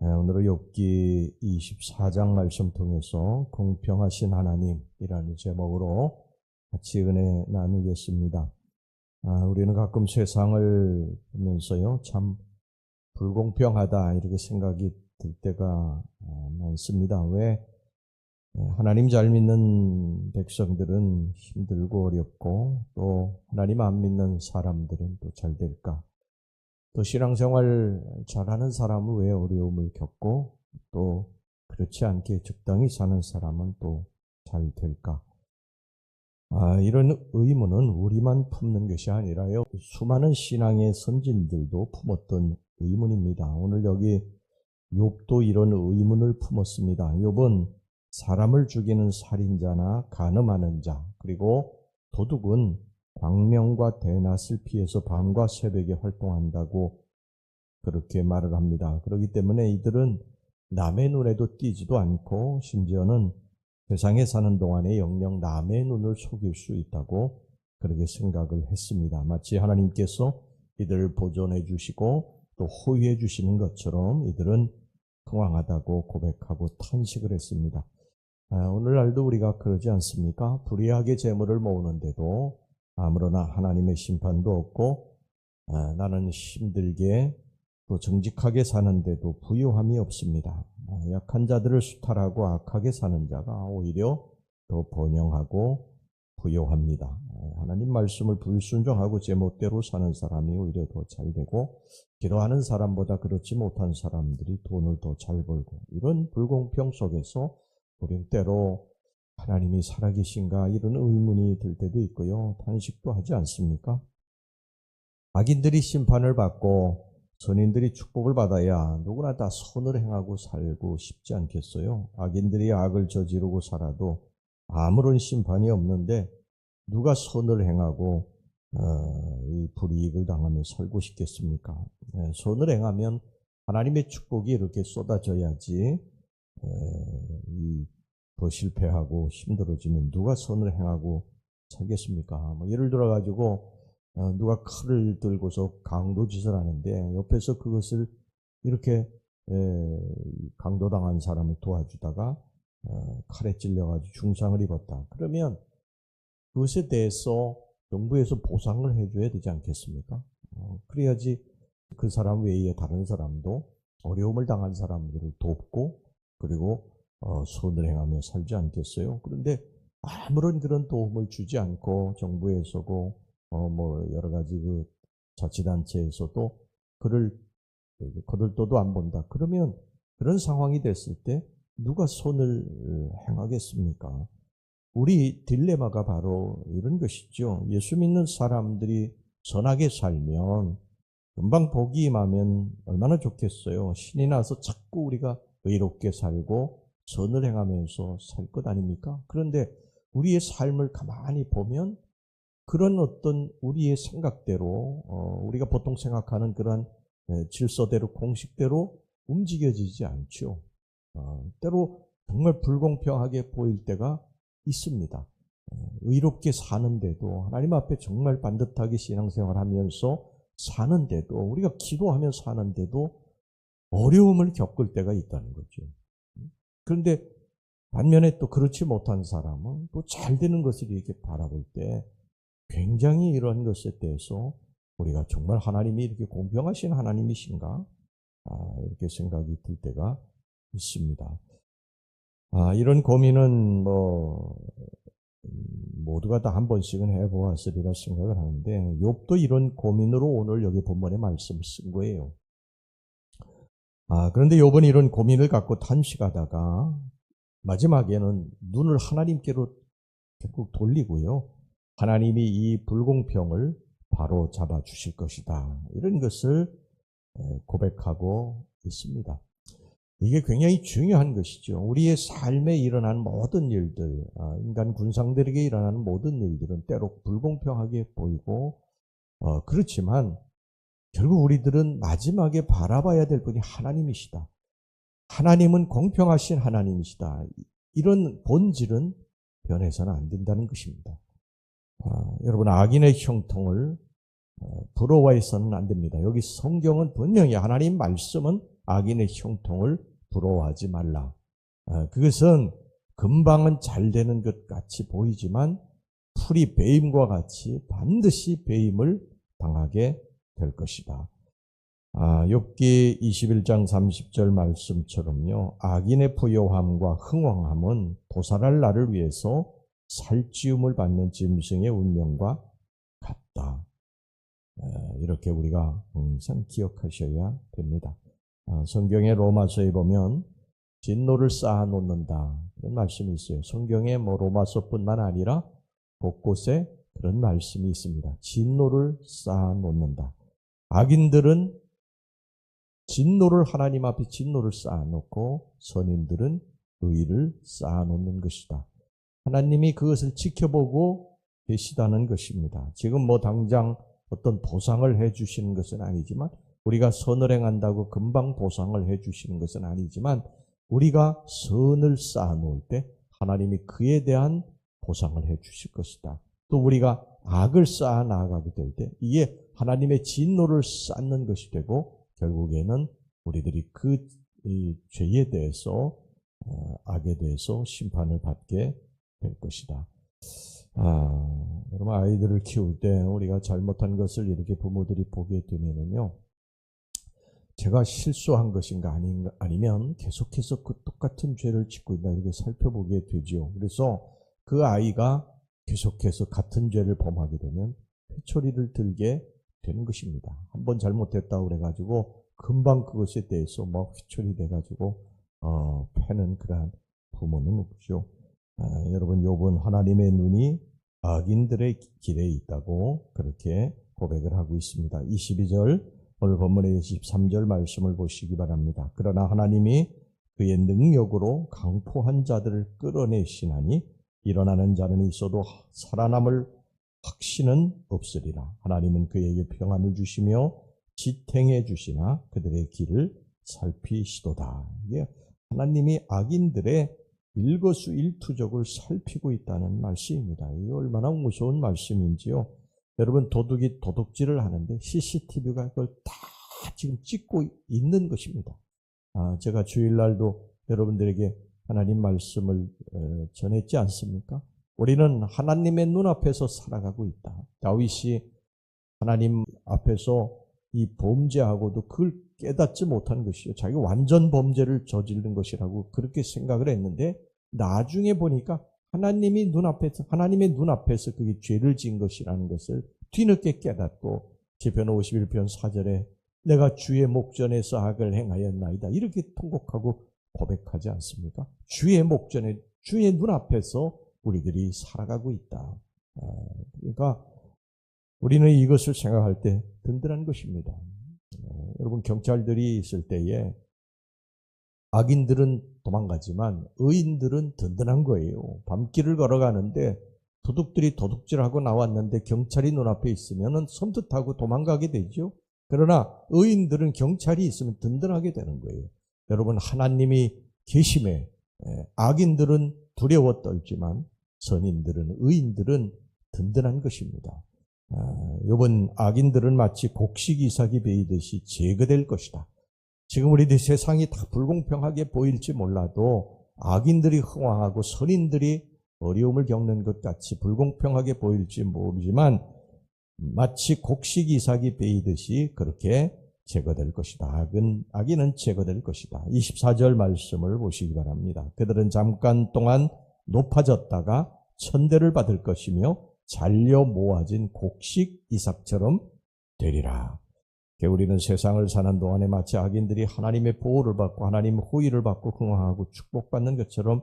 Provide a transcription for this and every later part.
오늘은 욥기 24장 말씀 통해서 공평하신 하나님이라는 제목으로 같이 은혜 나누겠습니다. 우리는 가끔 세상을 보면서요, 참 불공평하다 이렇게 생각이 들 때가 많습니다. 왜 하나님 잘 믿는 백성들은 힘들고 어렵고 또 하나님 안 믿는 사람들은 또 잘 될까? 또 신앙생활 잘하는 사람은 왜 어려움을 겪고 또 그렇지 않게 적당히 사는 사람은 또 잘 될까? 이런 의문은 우리만 품는 것이 아니라요, 수많은 신앙의 선진들도 품었던 의문입니다. 오늘 여기 욥도 이런 의문을 품었습니다. 욥은 사람을 죽이는 살인자나 간음하는 자, 그리고 도둑은 광명과 대낮을 피해서 밤과 새벽에 활동한다고 그렇게 말을 합니다. 그렇기 때문에 이들은 남의 눈에도 띄지도 않고 심지어는 세상에 사는 동안에 영영 남의 눈을 속일 수 있다고 그렇게 생각을 했습니다. 마치 하나님께서 이들을 보존해 주시고 또 호위해 주시는 것처럼 이들은 평안하다고 고백하고 탄식을 했습니다. 오늘날도 우리가 그러지 않습니까? 불의하게 재물을 모으는데도 아무러나 하나님의 심판도 없고 나는 힘들게 또 정직하게 사는데도 부유함이 없습니다. 약한 자들을 수탈하고 악하게 사는 자가 오히려 더 번영하고 부유합니다. 하나님 말씀을 불순종하고 제멋대로 사는 사람이 오히려 더 잘되고 기도하는 사람보다 그렇지 못한 사람들이 돈을 더 잘 벌고, 이런 불공평 속에서 우린 때로 하나님이 살아계신가 이런 의문이 들 때도 있고요. 탄식도 하지 않습니까? 악인들이 심판을 받고 선인들이 축복을 받아야 누구나 다 선을 행하고 살고 싶지 않겠어요? 악인들이 악을 저지르고 살아도 아무런 심판이 없는데 누가 선을 행하고 이 불이익을 당하며 살고 싶겠습니까? 선을 행하면 하나님의 축복이 이렇게 쏟아져야지 더 실패하고 힘들어지면 누가 선을 행하고 살겠습니까? 예를 들어가지고 누가 칼을 들고서 강도짓을 하는데 옆에서 그것을 이렇게 강도당한 사람을 도와주다가 칼에 찔려가지고 중상을 입었다. 그러면 그것에 대해서 정부에서 보상을 해줘야 되지 않겠습니까? 그래야지 그 사람 외에 다른 사람도 어려움을 당한 사람들을 돕고 그리고 선을 행하며 살지 않겠어요? 그런데 아무런 그런 도움을 주지 않고 정부에서고 여러 가지 그 자치단체에서도 그를 거들떠도 안 본다. 그러면 그런 상황이 됐을 때 누가 선을 행하겠습니까? 우리 딜레마가 바로 이런 것이죠. 예수 믿는 사람들이 선하게 살면 금방 복이 임하면 얼마나 좋겠어요. 신이 나서 자꾸 우리가 의롭게 살고 선을 행하면서 살 것 아닙니까? 그런데 우리의 삶을 가만히 보면 그런 어떤 우리의 생각대로 우리가 보통 생각하는 그런 질서대로 공식대로 움직여지지 않죠. 때로 정말 불공평하게 보일 때가 있습니다. 의롭게 사는데도, 하나님 앞에 정말 반듯하게 신앙생활하면서 사는데도, 우리가 기도하며 사는데도 어려움을 겪을 때가 있다는 거죠. 그런데 반면에 또 그렇지 못한 사람은 또 잘 되는 것을 이렇게 바라볼 때 굉장히 이런 것에 대해서 우리가 정말 하나님이 이렇게 공평하신 하나님이신가? 이렇게 생각이 들 때가 있습니다. 이런 고민은 모두가 다 한 번씩은 해보았으리라 생각을 하는데, 욥도 이런 고민으로 오늘 여기 본문의 말씀을 쓴 거예요. 그런데 욥은 이런 고민을 갖고 탄식하다가 마지막에는 눈을 하나님께로 결국 돌리고요, 하나님이 이 불공평을 바로 잡아 주실 것이다, 이런 것을 고백하고 있습니다. 이게 굉장히 중요한 것이죠. 우리의 삶에 일어난 모든 일들, 인간 군상들에게 일어나는 모든 일들은 때로 불공평하게 보이고 그렇지만 결국 우리들은 마지막에 바라봐야 될 분이 하나님이시다. 하나님은 공평하신 하나님이시다. 이런 본질은 변해서는 안 된다는 것입니다. 여러분, 악인의 형통을 부러워해서는 안 됩니다. 여기 성경은 분명히 하나님 말씀은 악인의 형통을 부러워하지 말라. 그것은 금방은 잘 되는 것 같이 보이지만 풀이 배임과 같이 반드시 배임을 당하게 될 것이다. 욥기 21장 30절 말씀처럼요. 악인의 부요함과 흥왕함은 도살할 나를 위해서 살찌움을 받는 짐승의 운명과 같다. 이렇게 우리가 항상 기억하셔야 됩니다. 성경의 로마서에 보면 진노를 쌓아놓는다 그런 말씀이 있어요. 성경에 로마서뿐만 아니라 곳곳에 그런 말씀이 있습니다. 진노를 쌓아놓는다. 악인들은 진노를 하나님 앞에 진노를 쌓아놓고 선인들은 의를 쌓아놓는 것이다. 하나님이 그것을 지켜보고 계시다는 것입니다. 지금 당장 어떤 보상을 해주시는 것은 아니지만 우리가 선을 행한다고 금방 보상을 해주시는 것은 아니지만 우리가 선을 쌓아놓을 때 하나님이 그에 대한 보상을 해주실 것이다. 또 우리가 악을 쌓아 나아가게 될 때 이게 하나님의 진노를 쌓는 것이 되고 결국에는 우리들이 그 죄에 대해서 악에 대해서 심판을 받게 될 것이다. 여러분 아이들을 키울 때 우리가 잘못한 것을 이렇게 부모들이 보게 되면은요, 제가 실수한 것인가 아니면 계속해서 그 똑같은 죄를 짓고 있나 이렇게 살펴보게 되죠. 그래서 그 아이가 계속해서 같은 죄를 범하게 되면 회초리를 들게 되는 것입니다. 한번 잘못했다고 그래가지고 금방 그것에 대해서 회초리 돼가지고 패는 그러한 부모는 없죠. 여러분 욥은 하나님의 눈이 악인들의 길에 있다고 그렇게 고백을 하고 있습니다. 22절 오늘 본문의 23절 말씀을 보시기 바랍니다. 그러나 하나님이 그의 능력으로 강포한 자들을 끌어내시나니 일어나는 자는 있어도 살아남을 확신은 없으리라. 하나님은 그에게 평안을 주시며 지탱해 주시나 그들의 길을 살피시도다. 이게 하나님이 악인들의 일거수일투족을 살피고 있다는 말씀입니다. 이게 얼마나 무서운 말씀인지요. 여러분 도둑이 도둑질을 하는데 CCTV가 그걸 다 지금 찍고 있는 것입니다. 제가 주일날도 여러분들에게 하나님 말씀을 전했지 않습니까? 우리는 하나님의 눈앞에서 살아가고 있다. 다윗이 하나님 앞에서 이 범죄하고도 그걸 깨닫지 못한 것이요. 자기가 완전 범죄를 저지른 것이라고 그렇게 생각을 했는데 나중에 보니까 하나님의 눈앞에서 그게 죄를 지은 것이라는 것을 뒤늦게 깨닫고 시편 51편 4절에 내가 주의 목전에서 악을 행하였나이다 이렇게 통곡하고 고백하지 않습니까? 주의 목전에 주의 눈앞에서 우리들이 살아가고 있다. 그러니까 우리는 이것을 생각할 때 든든한 것입니다. 여러분 경찰들이 있을 때에 악인들은 도망가지만 의인들은 든든한 거예요. 밤길을 걸어가는데 도둑들이 도둑질하고 나왔는데 경찰이 눈앞에 있으면 섬뜩하고 도망가게 되죠. 그러나 의인들은 경찰이 있으면 든든하게 되는 거예요. 여러분 하나님이 계심에 악인들은 두려워 떨지만 선인들은 의인들은 든든한 것입니다. 이번 악인들은 마치 곡식 이삭이 베이듯이 제거될 것이다. 지금 우리들 세상이 다 불공평하게 보일지 몰라도 악인들이 흥왕하고 선인들이 어려움을 겪는 것 같이 불공평하게 보일지 모르지만 마치 곡식 이삭이 베이듯이 그렇게 제거될 것이다. 악인은 제거될 것이다. 24절 말씀을 보시기 바랍니다. 그들은 잠깐 동안 높아졌다가 천대를 받을 것이며 잘려 모아진 곡식 이삭처럼 되리라. 우리는 세상을 사는 동안에 마치 악인들이 하나님의 보호를 받고 하나님의 호의를 받고 흥왕하고 축복받는 것처럼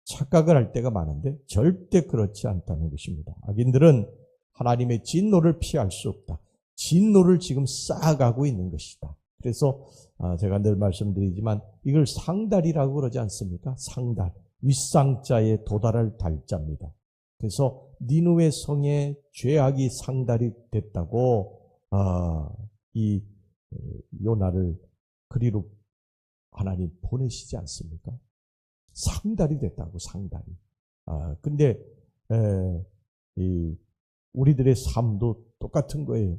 착각을 할 때가 많은데 절대 그렇지 않다는 것입니다. 악인들은 하나님의 진노를 피할 수 없다. 진노를 지금 쌓아가고 있는 것이다. 그래서 제가 늘 말씀드리지만 이걸 상달이라고 그러지 않습니까? 상달. 윗상자에 도달할 달자입니다. 그래서 니느웨 성의 죄악이 상달이 됐다고 이 요나를 그리로 하나님 보내시지 않습니까? 상달이 됐다고 상달이. 근데 우리들의 삶도 똑같은 거예요.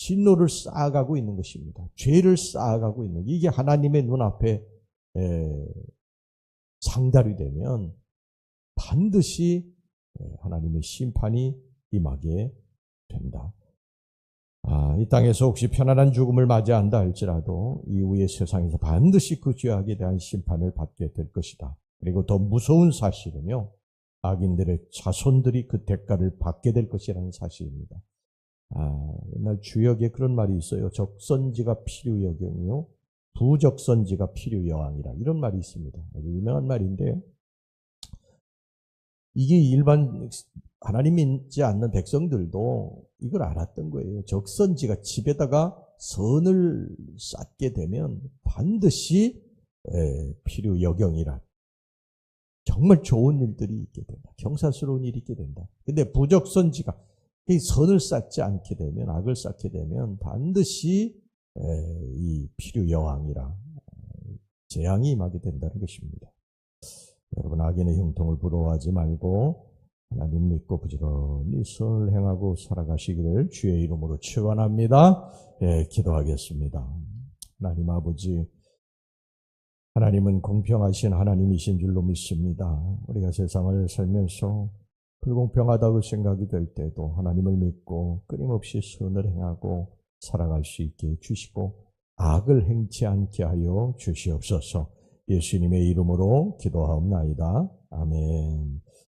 진노를 쌓아가고 있는 것입니다. 죄를 쌓아가고 있는, 이게 하나님의 눈앞에 상달이 되면 반드시 하나님의 심판이 임하게 된다. 이 땅에서 혹시 편안한 죽음을 맞이한다 할지라도 이후의 세상에서 반드시 그 죄악에 대한 심판을 받게 될 것이다. 그리고 더 무서운 사실은요, 악인들의 자손들이 그 대가를 받게 될 것이라는 사실입니다. 옛날 주역에 그런 말이 있어요. 적선지가 필요여경이요, 부적선지가 필요여왕이라, 이런 말이 있습니다. 아주 유명한 말인데, 이게 일반 하나님 믿지 않는 백성들도 이걸 알았던 거예요. 적선지가 집에다가 선을 쌓게 되면 반드시 필요여경이라, 정말 좋은 일들이 있게 된다. 경사스러운 일이 있게 된다. 근데 부적선지가 선을 쌓지 않게 되면, 악을 쌓게 되면 반드시 이 필요여왕이라 재앙이 임하게 된다는 것입니다. 여러분, 악인의 형통을 부러워하지 말고 하나님 믿고 부지런히 선을 행하고 살아가시기를 주의 이름으로 축원합니다. 기도하겠습니다. 하나님 아버지, 하나님은 공평하신 하나님이신 줄로 믿습니다. 우리가 세상을 살면서 불공평하다고 생각이 될 때도 하나님을 믿고 끊임없이 선을 행하고 살아갈 수 있게 해주시고 악을 행치 않게 하여 주시옵소서. 예수님의 이름으로 기도하옵나이다. 아멘.